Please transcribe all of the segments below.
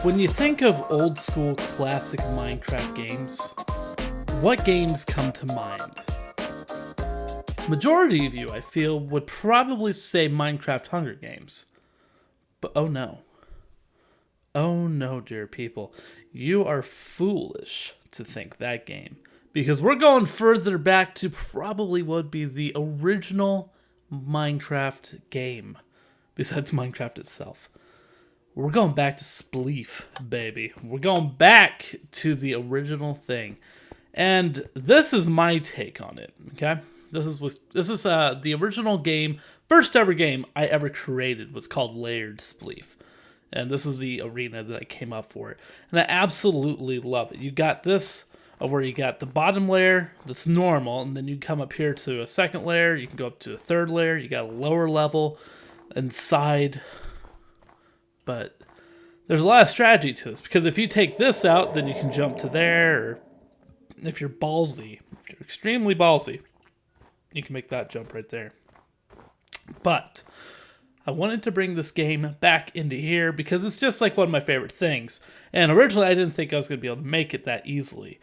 When you think of old school classic Minecraft games, what games come to mind? Majority of you, I feel, would probably say Minecraft Hunger Games. But oh no. Oh no, dear people. You are foolish to think that game. Because we're going further back to probably what would be the original Minecraft game. Besides Minecraft itself. We're going back to Spleef, baby. We're going back to the original thing. And this is my take on it, okay? This is the original game, first ever game I ever created was called Layered Spleef. And this was the arena that I came up for it. And I absolutely love it. You got this, where you got the bottom layer that's normal, and then you come up here to a second layer, you can go up to a third layer, you got a lower level inside. But there's a lot of strategy to this, because if you take this out, then you can jump to there, or if you're ballsy, if you're extremely ballsy, you can make that jump right there. But I wanted to bring this game back into here because it's just like one of my favorite things. And originally I didn't think I was going to be able to make it that easily,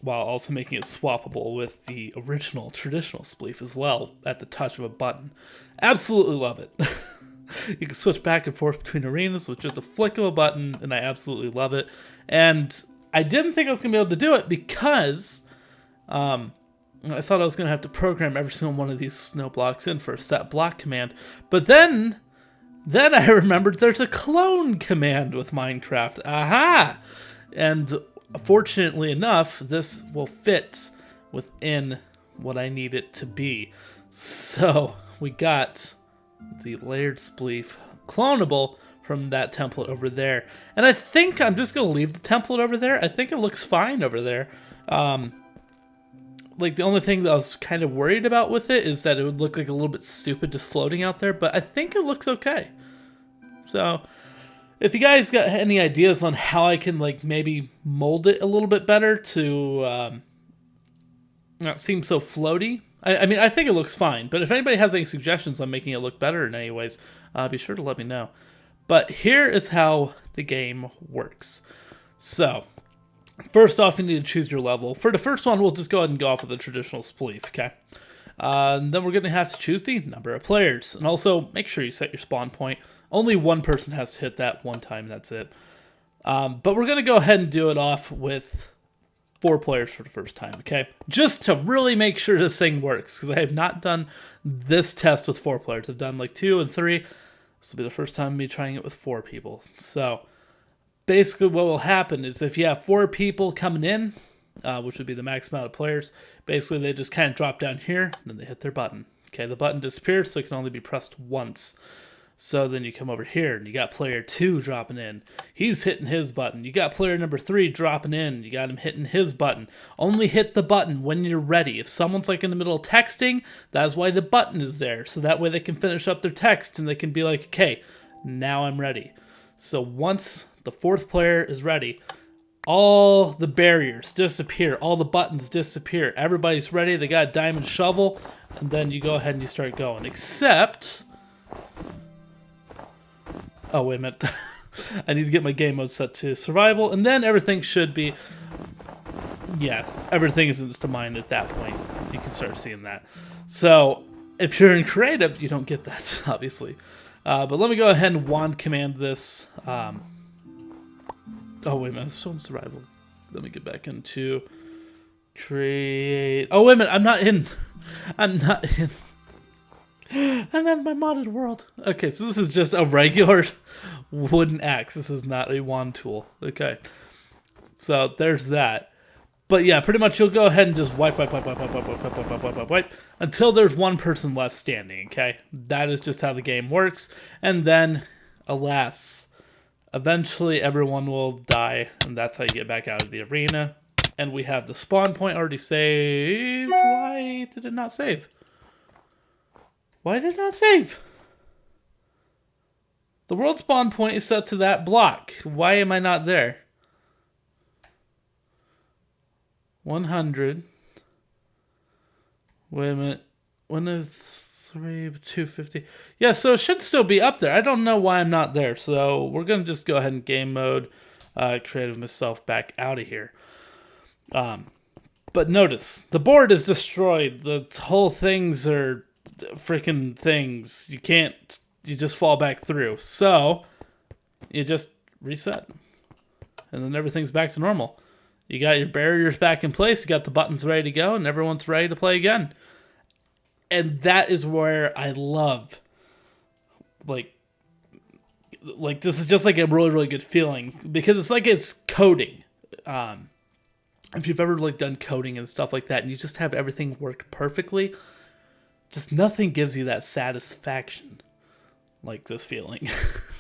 while also making it swappable with the original traditional Spleef as well at the touch of a button. Absolutely love it. You can switch back and forth between arenas with just a flick of a button, and I absolutely love it. And I didn't think I was going to be able to do it because I thought I was going to have to program every single one of these snow blocks in for a set block command. But then I remembered there's a clone command with Minecraft. Aha! And fortunately enough, this will fit within what I need it to be. So we got the Layered Spleef clonable from that template over there. And I think I'm just going to leave the template over there. I think it looks fine over there. Like, the only thing that I was kind of worried about with it is that it would look like a little bit stupid just floating out there, but I think it looks okay. So, if you guys got any ideas on how I can, like, maybe mold it a little bit better to not seem so floaty, I mean, I think it looks fine, but if anybody has any suggestions on making it look better in any ways, be sure to let me know. But here is how the game works. So, first off, you need to choose your level. For the first one, we'll just go ahead and go off with the traditional Spleef, okay? And then we're going to have to choose the number of players. And also, make sure you set your spawn point. Only one person has to hit that one time, and that's it. But we're going to go ahead and do it off with 4 players for the first time, okay? Just to really make sure this thing works, because I have not done this test with 4 players. I've done like 2 and 3. This will be the first time me trying it with 4 people. So, basically what will happen is if you have 4 people coming in, which would be the max amount of players, basically they just kind of drop down here, and then they hit their button. Okay, the button disappears, so it can only be pressed once. So then you come over here, and you got player 2 dropping in. He's hitting his button. You got player number 3 dropping in. You got him hitting his button. Only hit the button when you're ready. If someone's like in the middle of texting, that's why the button is there. So that way they can finish up their text, and they can be like, okay, now I'm ready. So once the 4th player is ready, all the barriers disappear. All the buttons disappear. Everybody's ready. They got a diamond shovel, and then you go ahead and you start going. Except... oh, wait a minute. I need to get my game mode set to survival, and then everything should be... yeah, everything is insta-mined at that point. You can start seeing that. So, if you're in creative, you don't get that, obviously. But let me go ahead and wand command this. Oh, wait a minute. It's from survival. Let me get back into create. Oh, wait a minute. I'm not in. I'm not in. And then my modded world. Okay, so this is just a regular wooden axe. This is not a wand tool. Okay. So there's that. But yeah, pretty much you'll go ahead and just wipe until there's one person left standing, okay? That is just how the game works. And then, alas, eventually everyone will die, and that's how you get back out of the arena. And we have the spawn point already saved. Why did it not save? Why did it not save? The world spawn point is set to that block. Why am I not there? 100. Wait a minute. When is 250. Yeah, so it should still be up there. I don't know why I'm not there. So we're going to just go ahead and game mode, creative myself back out of here. But notice, the board is destroyed. The whole things are freaking things. You just fall back through. So you just reset. And then everything's back to normal. You got your barriers back in place. You got the buttons ready to go, and everyone's ready to play again. And that is where I love, like this is just like a really, really good feeling, because it's like it's coding. If you've ever like done coding and stuff like that, and you just have everything work perfectly, just nothing gives you that satisfaction like this feeling.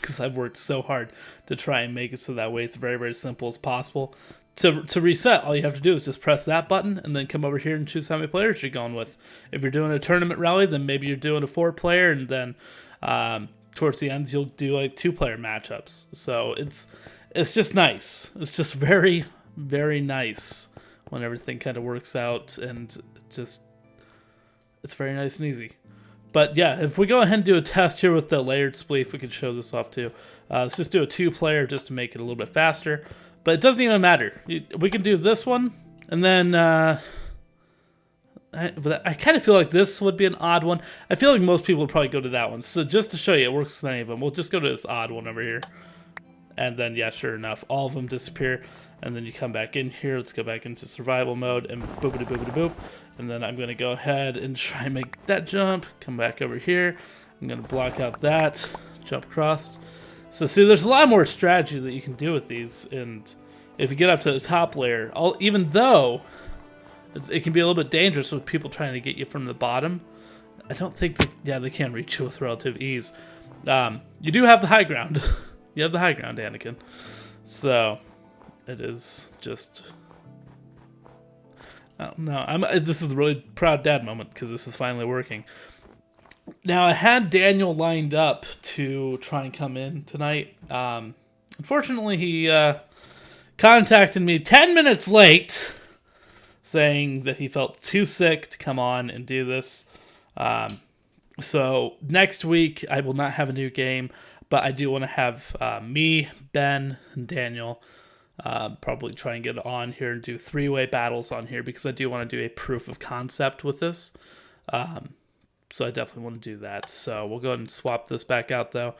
Because I've worked so hard to try and make it so that way it's very, very simple as possible. To reset, all you have to do is just press that button and then come over here and choose how many players you're going with. If you're doing a tournament rally, then maybe you're doing a 4-player, and then towards the end you'll do like 2-player matchups. So it's just nice. It's just very, very nice when everything kind of works out, and it's very nice and easy. But yeah, if we go ahead and do a test here with the layered spleef, we can show this off too. Let's just do a 2-player just to make it a little bit faster. But it doesn't even matter. We can do this one, and then I kind of feel like this would be an odd one. I feel like most people would probably go to that one. So just to show you it works with any of them, we'll just go to this odd one over here. And then, yeah, sure enough, all of them disappear. And then you come back in here. Let's go back into survival mode, and boopity boopity boop. And then I'm going to go ahead and try and make that jump. Come back over here. I'm going to block out that. Jump across. So see, there's a lot more strategy that you can do with these. And if you get up to the top layer, even though it can be a little bit dangerous with people trying to get you from the bottom, I don't think they can reach you with relative ease. You do have the high ground. You have the high ground, Anakin. So it is just... Oh, no, this is a really proud dad moment, because this is finally working. Now, I had Daniel lined up to try and come in tonight. Unfortunately, he contacted me 10 minutes late, saying that he felt too sick to come on and do this. So next week, I will not have a new game, but I do want to have me, Ben, and Daniel probably try and get on here and do 3-way battles on here, because I do want to do a proof of concept with this. So I definitely want to do that. So we'll go ahead and swap this back out, though.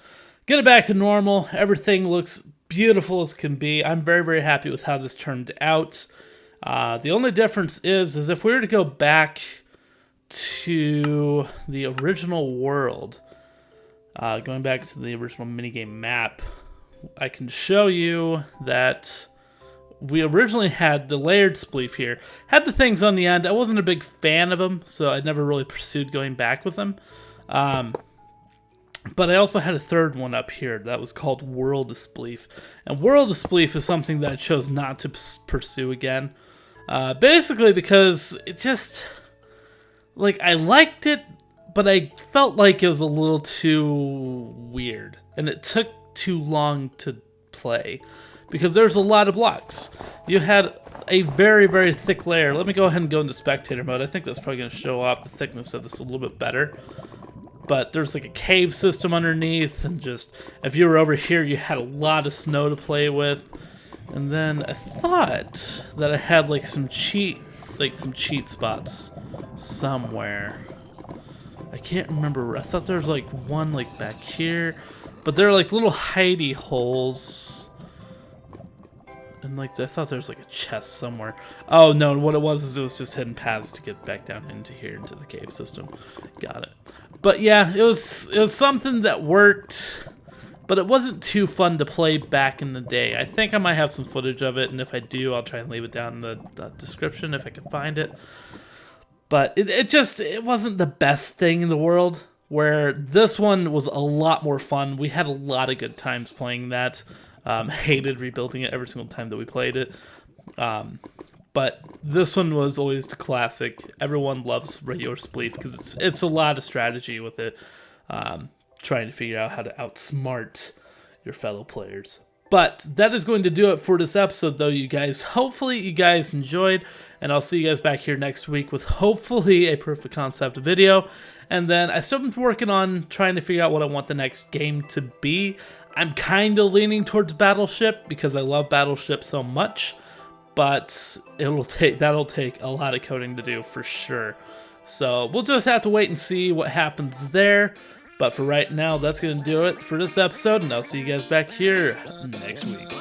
Get it back to normal. Everything looks beautiful as can be. I'm very, very happy with how this turned out. The only difference is if we were to go back to the original world, going back to the original minigame map, I can show you that we originally had the layered spleef here. Had the things on the end. I wasn't a big fan of them, so I never really pursued going back with them. But I also had a third one up here that was called World of Spleef. And World of Spleef is something that I chose not to pursue again. Basically because it just... like, I liked it, but I felt like it was a little too weird. And it took too long to play, because there's a lot of blocks. You had a very, very thick layer. Let me go ahead and go into spectator mode. I think that's probably going to show off the thickness of this a little bit better. But there's like a cave system underneath, and just if you were over here, you had a lot of snow to play with. And then I thought that I had like some cheat spots somewhere. I can't remember. I thought there was like one like back here, but they're like little hidey holes. And like I thought there was like a chest somewhere. Oh no, what it was is just hidden paths to get back down into here into the cave system. Got it. But yeah, it was something that worked, but it wasn't too fun to play back in the day. I think I might have some footage of it, and if I do, I'll try and leave it down in the description if I can find it. But it wasn't the best thing in the world, where this one was a lot more fun. We had a lot of good times playing that. Hated rebuilding it every single time that we played it. But this one was always the classic. Everyone loves regular Spleef because it's a lot of strategy with it. Trying to figure out how to outsmart your fellow players. But that is going to do it for this episode, though, you guys. Hopefully you guys enjoyed, and I'll see you guys back here next week with hopefully a proof of concept video. And then I still been working on trying to figure out what I want the next game to be. I'm kind of leaning towards Battleship because I love Battleship so much, but that'll take a lot of coding to do for sure. So we'll just have to wait and see what happens there. But for right now, that's going to do it for this episode, and I'll see you guys back here next week.